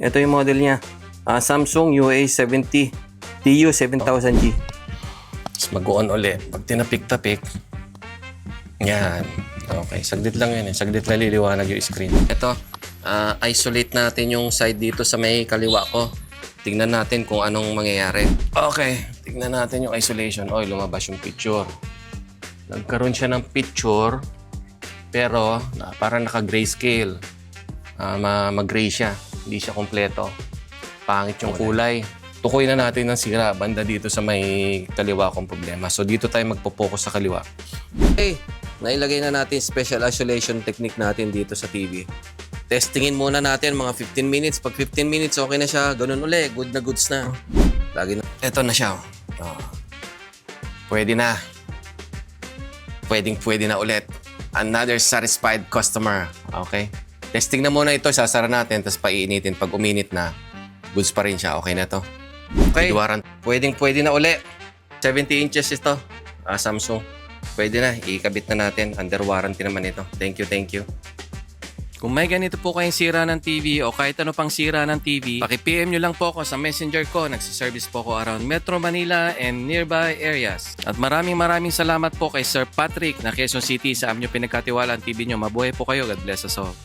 Ito yung model niya. Samsung UA70 TU7000G. Tapos mag-on ulit. Pag tinapik-tapik, yan. Okay, saglit lang yun. Saglit na liliwanag yung screen. Ito, isolate natin yung side dito sa may kaliwa ko. Tingnan natin kung anong mangyayari. Okay, tingnan natin yung isolation. Oy, lumabas yung picture. Nagkaroon siya ng picture, pero parang naka-grayscale. Mag-gray siya. Hindi siya kompleto. Pangit yung kulay. Tukoy na natin ng sira banda dito sa may kaliwa kong problema. So dito tayo magpo-focus sa kaliwa. Okay, nailagay na natin special isolation technique natin dito sa TV. Testingin muna natin mga 15 minutes. Pag 15 minutes, okay na siya. Ganun uli. Good na goods na. Lagi na. Ito na siya. Pwede na. Pwede na ulit. Another satisfied customer. Okay? Testing na muna ito. Sasara natin. Tapos paiinitin. Pag uminit na, goods pa rin siya. Okay na to. Okay. Pwede na uli. 70 inches ito. Samsung. Pwede na. Ikabit na natin. Under warranty naman ito. Thank you. Kung may ganito po kayong sira ng TV o kahit ano pang sira ng TV, paki-PM nyo lang po ako sa messenger ko. Nagsiservice po ako around Metro Manila and nearby areas. At maraming salamat po kay Sir Patrick na Quezon City sa aming pinagkatiwala ang TV nyo. Mabuhay po kayo. God bless us all.